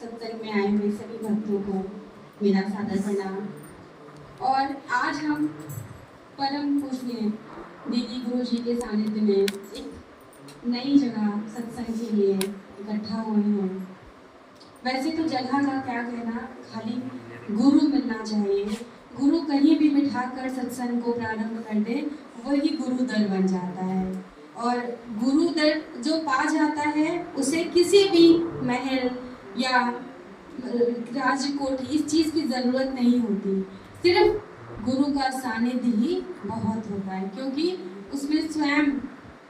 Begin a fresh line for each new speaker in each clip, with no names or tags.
सत्संग में आए हुए सभी भक्तों को मेरा सादर प्रणाम। और आज हम परम पूजनीय दीदी गुरु जी के सानिध्य में एक नई जगह सत्संग के लिए इकट्ठा हुए हैं। वैसे तो जगह का क्या कहना, खाली गुरु मिलना चाहिए। गुरु कहीं भी बिठा कर सत्संग को प्रारंभ कर दे, वही गुरु दर बन जाता है। और गुरु दर जो पा जाता है उसे किसी भी महल या राजकोट इस चीज़ की ज़रूरत नहीं होती। सिर्फ गुरु का सानिध्य ही बहुत होता है, क्योंकि उसमें स्वयं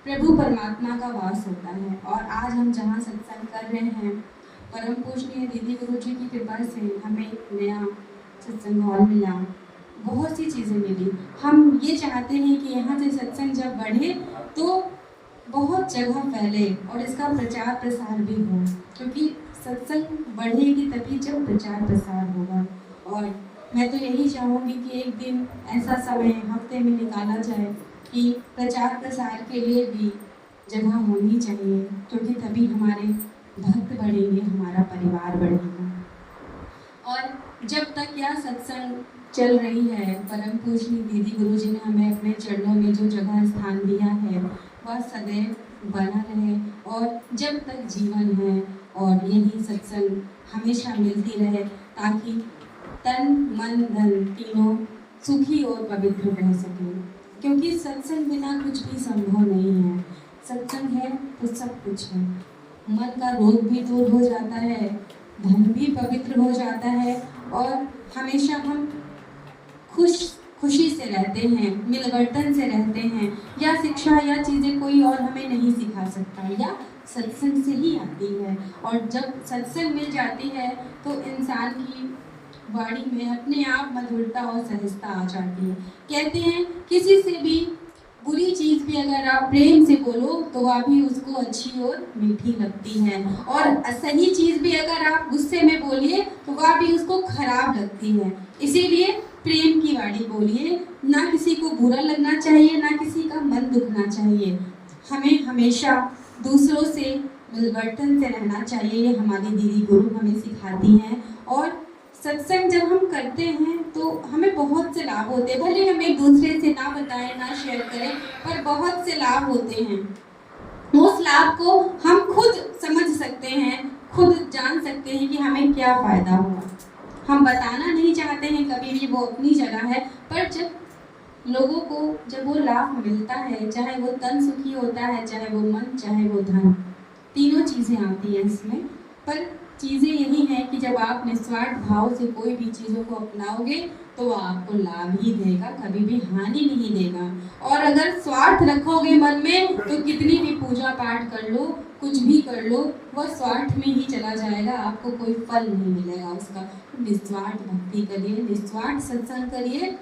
प्रभु परमात्मा का वास होता है। और आज हम जहाँ सत्संग कर रहे हैं, परम पूजनीय दीदी गुरु जी की कृपा से हमें नया सत्संग हॉल मिला, बहुत सी चीज़ें मिली। हम ये चाहते हैं कि यहाँ से सत्संग जब बढ़े तो बहुत जगह फैले और इसका प्रचार प्रसार भी हो, क्योंकि सत्संग बढ़ेगी तभी जब प्रचार प्रसार होगा। और मैं तो यही चाहूँगी कि एक दिन ऐसा समय हफ्ते में निकाला जाए कि प्रचार प्रसार के लिए भी जगह होनी चाहिए, क्योंकि तभी हमारे भक्त बढ़ेंगे, हमारा परिवार बढ़ेगा। और जब तक यह सत्संग चल रही है, परम पूजनीय दीदी गुरु जी ने हमें अपने चरणों में जो जगह स्थान दिया है वह सदैव बना रहे, और जब तक जीवन है और यही सत्संग हमेशा मिलती रहे, ताकि तन मन धन तीनों सुखी और पवित्र रह सके। क्योंकि सत्संग बिना कुछ भी संभव नहीं है। सत्संग है तो सब कुछ है। मन का रोग भी दूर हो जाता है, धन भी पवित्र हो जाता है, और हमेशा हम खुशी से रहते हैं, मिलवर्तन से रहते हैं। या शिक्षा या चीज़ें कोई और हमें नहीं सिखा सकता, या सत्संग से ही आती है। और जब सत्संग मिल जाती है तो इंसान की वाणी में अपने आप मधुरता और सहजता आ जाती है। कहते हैं किसी से भी बुरी चीज़ भी अगर आप प्रेम से बोलो तो वह भी उसको अच्छी और मीठी लगती है, और सही चीज़ भी अगर आप गुस्से में बोलिए तो वह भी उसको खराब लगती है। इसीलिए प्रेम की वाणी बोलिए, ना किसी को बुरा लगना चाहिए, ना किसी का मन दुखना चाहिए। हमें हमेशा दूसरों से मिलवर्तन से रहना चाहिए, ये हमारी दीदी गुरु हमें सिखाती हैं। और सत्संग जब हम करते हैं तो हमें बहुत से लाभ होते हैं, भले हम एक दूसरे से ना बताएं, ना शेयर करें, पर बहुत से लाभ होते हैं। उस लाभ को हम खुद समझ सकते हैं, खुद जान सकते हैं कि हमें क्या फ़ायदा हुआ। हम बताना नहीं चाहते हैं कभी भी, वो अपनी जगह है, पर जब लोगों को जब वो लाभ मिलता है, चाहे वो तन सुखी होता है, चाहे वो मन, चाहे वो धन, तीनों चीज़ें आती हैं इसमें। पर चीज़ें यही हैं कि जब आप निस्वार्थ भाव से कोई भी चीज़ों को अपनाओगे तो वह आपको लाभ ही देगा, कभी भी हानि नहीं देगा। और अगर स्वार्थ रखोगे मन में तो कितनी भी पूजा पाठ कर लो, कुछ भी कर लो, वह स्वार्थ में ही चला जाएगा, आपको कोई फल नहीं मिलेगा उसका। निस्वार्थ भक्ति करिए, निस्वार्थ सत्संग करिए,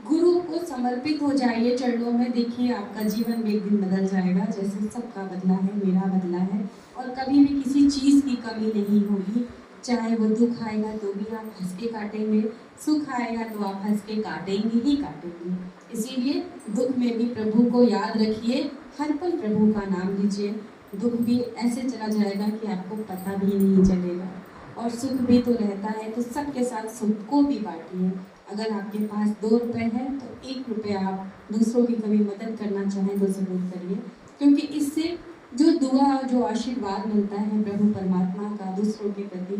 गुरु को समर्पित हो जाइए चरणों में। देखिए आपका जीवन एक दिन बदल जाएगा, जैसे सबका बदला है, मेरा बदला है। और कभी भी किसी चीज़ की कमी नहीं होगी। चाहे वो दुख आएगा तो भी आप हंस के काटेंगे, सुख आएगा तो आप हंस के काटेंगे ही काटेंगे। इसीलिए दुख में भी प्रभु को याद रखिए, हर पल प्रभु का नाम लीजिए। दुख भी ऐसे चला जाएगा कि आपको पता भी नहीं चलेगा। और सुख भी तो रहता है, तो सबके साथ सुख को भी बांटिए। अगर आपके पास 2 रुपये है तो 1 रुपया आप दूसरों की कभी मदद करना चाहें तो ज़रूर करिए, क्योंकि इससे जो दुआ और जो आशीर्वाद मिलता है प्रभु परमात्मा का दूसरों के प्रति,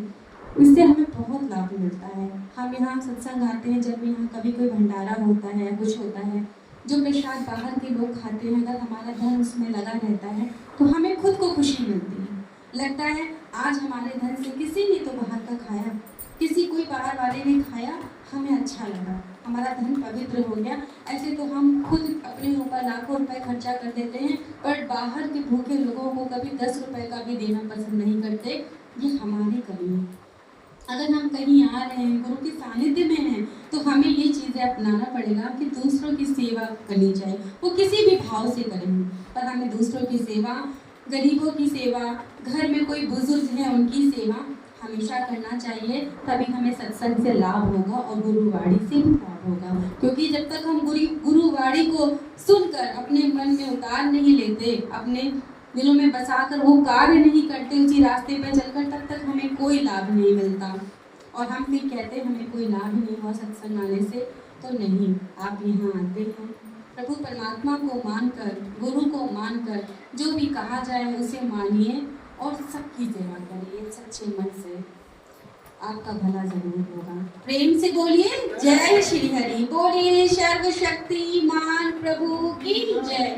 इससे हमें बहुत लाभ मिलता है। हम यहाँ सत्संग आते हैं, जब यहाँ कभी कोई भंडारा होता है, कुछ होता है, जो प्रसाद बाहर के लोग खाते हैं, अगर हमारा धन उसमें लगा रहता है तो हमें खुद को खुशी मिलती है। लगता है आज हमारे धन से किसी ने तो बाहर का खाया, किसी कोई बाहर वाले ने खाया, हमें अच्छा लगा, हमारा धन पवित्र हो गया। ऐसे तो हम खुद अपने ऊपर लाखों रुपए खर्चा कर देते हैं, पर बाहर के भूखे लोगों को कभी 10 रुपए का भी देना पसंद नहीं करते। ये हमारी कमी है। अगर हम कहीं आ रहे हैं, गुरु के सानिध्य में हैं, तो हमें ये चीज़ें अपनाना पड़ेगा कि दूसरों की सेवा करनी चाहिए। वो किसी भी भाव से करेंगे, पर हमें दूसरों की सेवा, गरीबों की सेवा, घर में कोई बुजुर्ग है उनकी सेवा हमेशा करना चाहिए। तभी हमें सत्संग से लाभ होगा और गुरुवाणी से भी लाभ होगा। क्योंकि जब तक हम गुरुवाणी को सुनकर अपने मन में उतार नहीं लेते, अपने दिलों में बसाकर वो कार्य नहीं करते उसी रास्ते पर चलकर, तब तक हमें कोई लाभ नहीं मिलता। और हम फिर कहते हैं हमें कोई लाभ नहीं हुआ सत्संग आने से, तो नहीं, आप यहाँ आते हैं प्रभु परमात्मा को मानकर, गुरु को मानकर, जो भी कहा जाए उसे मानिए और सबकी सेवा करिए सच्चे मन से, आपका भला जरूर होगा। प्रेम से बोलिए जय श्री हरि, बोलिए सर्वशक्तिमान प्रभु की जय।